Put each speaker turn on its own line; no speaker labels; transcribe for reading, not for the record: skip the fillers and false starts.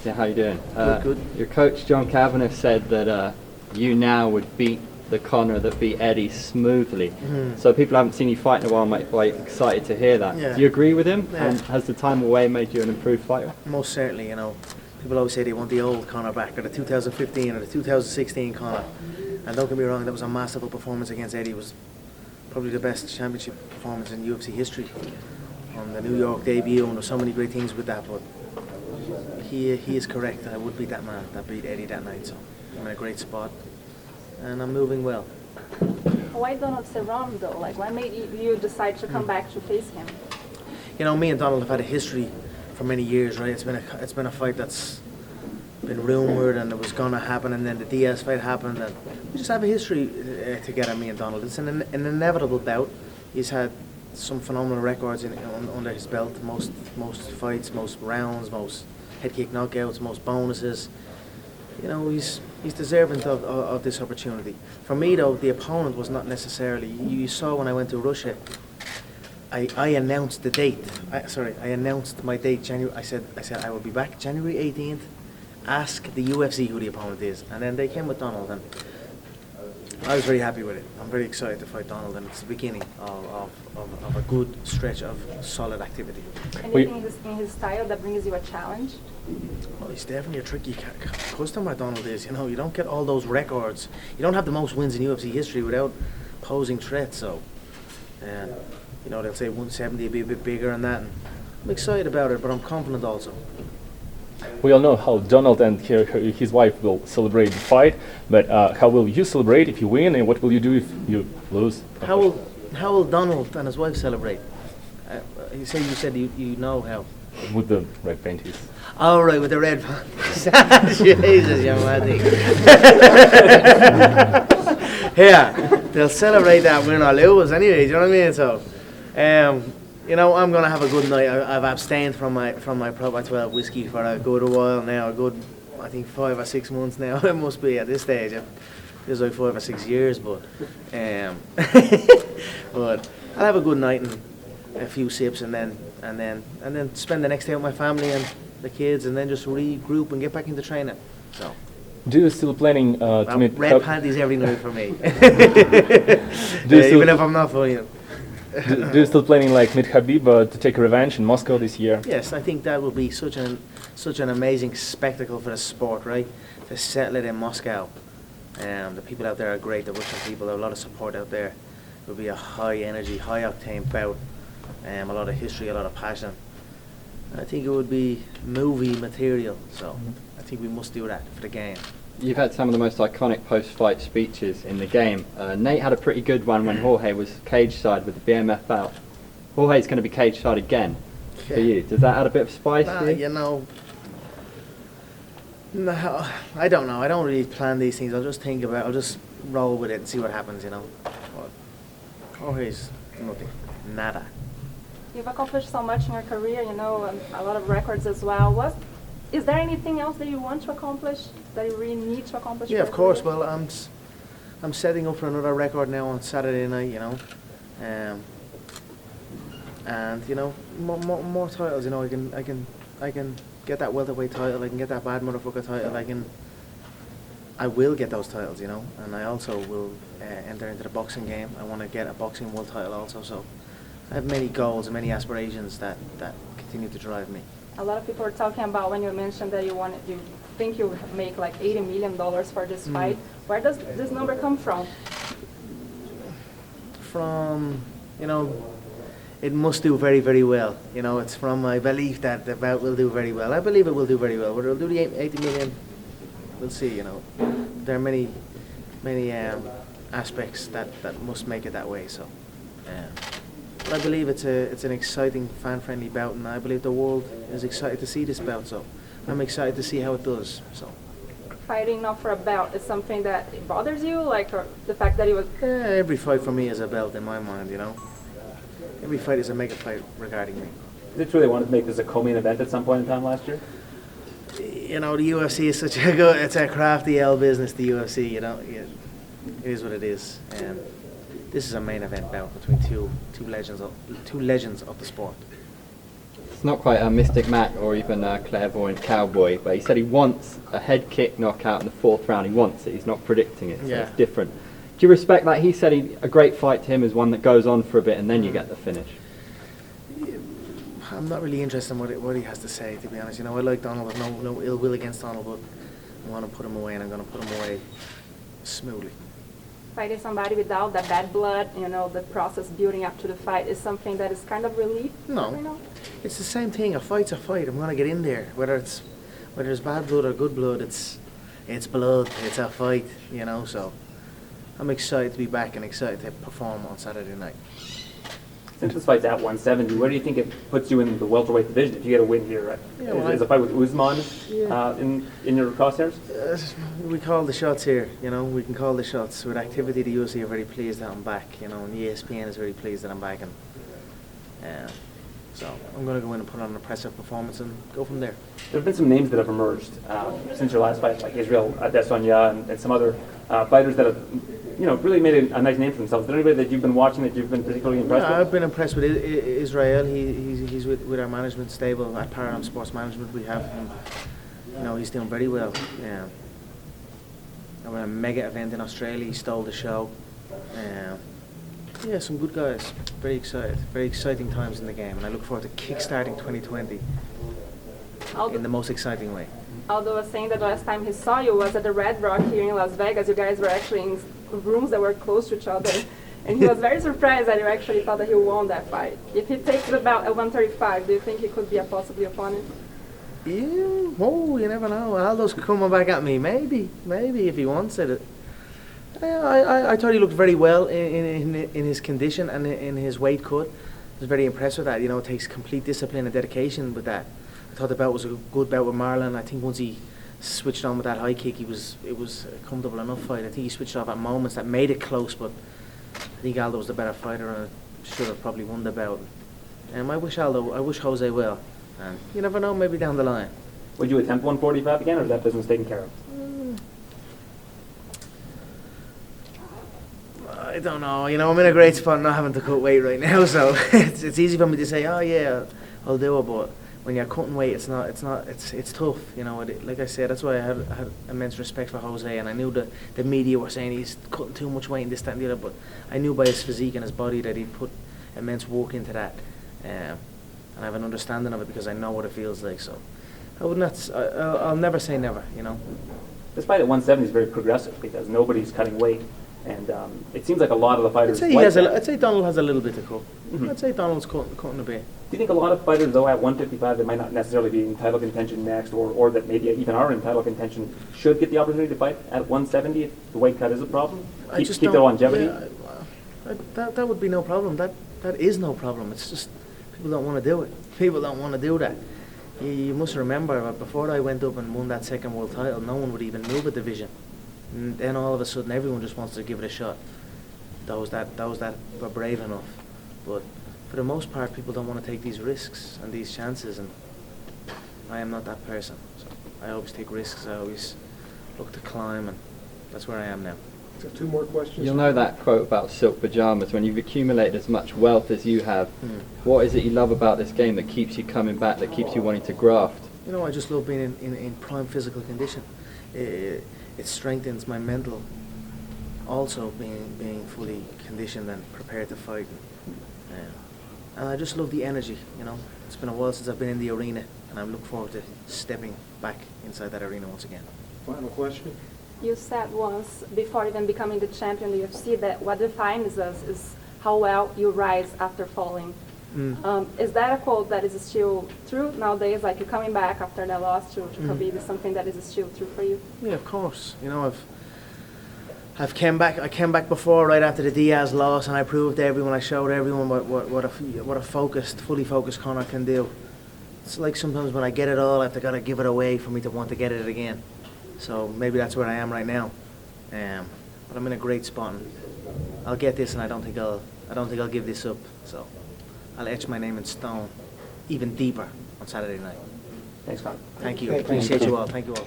Yeah, how you doing?
Good.
Your coach John Kavanagh said that you now would beat the Conor that beat Eddie smoothly. So people haven't seen you fight in a while, might be quite excited to hear that.
Yeah.
Do you agree with him?
Yeah.
And has the time away made you an improved fighter?
Most certainly, people always say they want the old Conor back, or the 2015 or the 2016 Conor. And don't get me wrong, that was a masterful performance against Eddie. It was probably the best championship performance in UFC history. On the New York debut, and there's so many great things with that, but he is correct. I would beat that man that beat Eddie that night, so I'm in a great spot, and I'm moving well.
Why Donald Cerrone though? Like, why made you decide to come back to face him?
Me and Donald have had a history for many years, right? It's been a fight that's been rumored and it was gonna happen, and then the Diaz fight happened, and we just have a history together, me and Donald. It's an inevitable bout. He's had some phenomenal records under his belt. Most fights, most rounds, most head kick knockouts, most bonuses. He's deserving of this opportunity. For me though, the opponent was not necessarily. You saw when I went to Russia, I announced the date. I announced my date. I said I will be back January 18th. Ask the UFC who the opponent is, and then they came with Donald, and I was very happy with it. I'm very excited to fight Donald, and it's the beginning of a good stretch of solid activity.
Anything in his style that brings you a challenge?
Well, he's definitely a tricky customer, Donald is. You don't get all those records. You don't have the most wins in UFC history without posing threats. So, they'll say 170 will be a bit bigger and that. And I'm excited about it, but I'm confident also.
We all know how Donald and his wife will celebrate the fight, but how will you celebrate if you win, and what will you do if you lose?
How will Donald and his wife celebrate? You said you know how.
With the red panties.
Oh, right, with the red panties. Jesus, young laddie. Yeah, they'll celebrate that win or lose anyway, do you know what I mean? So, I'm going to have a good night. I've abstained from my Proper 12 whiskey for a good while now, I think 5 or 6 months now. It must be at this stage. It's like 5 or 6 years, but but I'll have a good night and a few sips, and then spend the next day with my family and the kids, and then just regroup and get back into training. So.
Do you still planning to meet?
Red panties every night for me.
Still,
even if I'm not funny.
do you still planning like meet Habib to take a revenge in Moscow this year?
Yes, I think that will be such an amazing spectacle for the sport, right? To settle it in Moscow. The people out there are great. The Russian people, there are a lot of support out there. It will be a high energy, high octane bout. A lot of history, a lot of passion. I think it would be movie material. So I think we must do that for the game.
You've had some of the most iconic post-fight speeches in the game. Nate had a pretty good one when Jorge was cage-side with the BMF belt. Jorge's going to be cage-side again for you. Does that add a bit of spice for you?
No, I don't know. I don't really plan these things. I'll just roll with it and see what happens, But Jorge's nothing. Nada.
You've accomplished so much in your career, and a lot of records as well. Is there anything else that you want to accomplish, that you really need to accomplish?
Yeah, of course. Well, I'm setting up for another record now on Saturday night, and more titles. I can get that welterweight title. I can get that bad motherfucker title. I will get those titles, and I also will enter into the boxing game. I want to get a boxing world title also. So I have many goals and many aspirations that continue to drive me.
A lot of people are talking about when you mentioned that you think you make like $80 million for this fight. Where does this number come from?
It must do very, very well. It's from my belief that the bout will do very well. I believe it will do very well. Whether it'll do the 80 million, we'll see. There are many aspects that must make it that way. So. But I believe it's an exciting, fan-friendly bout, and I believe the world is excited to see this bout. So I'm excited to see how it does. So
fighting not for a belt is something that bothers you, like, or the fact that it was.
Every fight for me is a belt in my mind. Every fight is a mega fight regarding me.
Did you really want to make this a co-main event at some point in time last year?
The UFC is such a good. It's a crafty business. The UFC, it is what it is, and. This is a main event bout between two legends of the sport.
It's not quite a Mystic Mac or even a clairvoyant cowboy, but he said he wants a head kick knockout in the 4th round. He wants it. He's not predicting it. So
Yeah.
it's different. Do you respect that? He said a great fight to him is one that goes on for a bit and then you get the finish.
I'm not really interested in what he has to say, to be honest. You know, I like Donald. I've no ill will against Donald, but I want to put him away, and I'm going to put him away smoothly.
Fighting somebody without that bad blood, you know, the process building up to the fight is something that is kind of relief.
No.
You know?
It's the same thing. A fight's a fight. I'm going to get in there, whether it's bad blood or good blood. It's blood. It's a fight. You know, so I'm excited to be back and excited to perform on Saturday night.
Since this fight's at 170, where do you think it puts you in the welterweight division if you get a win here? Right?
Yeah, well,
is a fight with Usman
Yeah.
in your crosshairs?
We call the shots here, you know. We can call the shots. With activity, the UFC are very pleased that I'm back, you know, and ESPN is very pleased that I'm back, and so I'm going to go in and put on an impressive performance and go from there.
There have been some names that have emerged since your last fight, like Israel Adesanya and some other fighters that have, you know, really made a nice name for themselves. Is there anybody that you've been watching that you've been particularly impressed
Yeah,
with?
I've been impressed with Israel. He's with our management stable at Paradigm Sports Management. We have him. You know, he's doing very well. Yeah. And we're at a mega event in Australia. He stole the show. Yeah, some good guys. Very excited. Very exciting times in the game, and I look forward to kickstarting 2020 in the most exciting way.
Although I was saying that the last time he saw you was at the Red Rock here in Las Vegas. You guys were actually in rooms that were close to each other. And he was very surprised that you actually thought that he won that fight. If he takes the belt at 135, do you think he could be a possible opponent?
Yeah, oh, you never know. Aldo's coming back at me. Maybe if he wants it. I thought he looked very well in his condition and in his weight cut. I was very impressed with that. You know, it takes complete discipline and dedication with that. I thought the bout was a good bout with Marlon. I think once he switched on with that high kick, it was a comfortable enough fight. I think he switched off at moments that made it close, but I think Aldo was the better fighter and should have probably won the bout. I wish Jose well. And you never know, maybe down the line.
Would you attempt 145 again, or is that business taken care of?
I don't know. You know, I'm in a great spot not having to cut weight right now, so it's easy for me to say, oh yeah, I'll do it. But when you're cutting weight, it's tough. You know, like I said, that's why I had immense respect for Jose, and I knew the media were saying he's cutting too much weight and this, that, and the other. But I knew by his physique and his body that he'd put immense work into that, and I have an understanding of it because I know what it feels like. So I would not. I'll never say never. You know.
This fight at 170 is very progressive because nobody's cutting weight, and it seems like a lot of the fighters.
I'd say Donald has a little bit to cut.
Mhm.
I'd say Donald's cutting a bit.
Do you think a lot of fighters, though, at 155 that might not necessarily be in title contention next, or that maybe even are in title contention, should get the opportunity to fight at 170 if the weight cut is a problem? Keep the longevity?
Yeah, that would be no problem. That is no problem. It's just people don't want to do it. People don't want to do that. You must remember that before I went up and won that second world title, no one would even move a division. And then all of a sudden, everyone just wants to give it a shot. Those that were brave enough, but for the most part, people don't want to take these risks and these chances, and I am not that person. So I always take risks. I always look to climb, and that's where I am now.
So 2 more questions.
You'll know that quote about silk pajamas. When you've accumulated as much wealth as you have, what is it you love about this game that keeps you coming back, that keeps you wanting to graft?
You know, I just love being in prime physical condition. It strengthens my mental. Also, being fully conditioned and prepared to fight. And I just love the energy. You know, it's been a while since I've been in the arena, and I look forward to stepping back inside that arena once again.
Final question.
You said once, before even becoming the champion of the UFC, that what defines us is how well you rise after falling. Is that a quote that is still true nowadays? Like, you're coming back after that loss to Khabib is something that is still true for you?
Yeah, of course. You know, I've came back. I came back before, right after the Diaz loss, and I proved to everyone, I showed everyone what a fully focused Conor can do. It's like sometimes when I get it all, I've got to give it away for me to want to get it again. So maybe that's where I am right now. But I'm in a great spot. And I'll get this, and I don't think I'll give this up. So I'll etch my name in stone, even deeper on Saturday night.
Thanks, Conor.
Thank you.
Thank you.
Appreciate you all. Thank you all.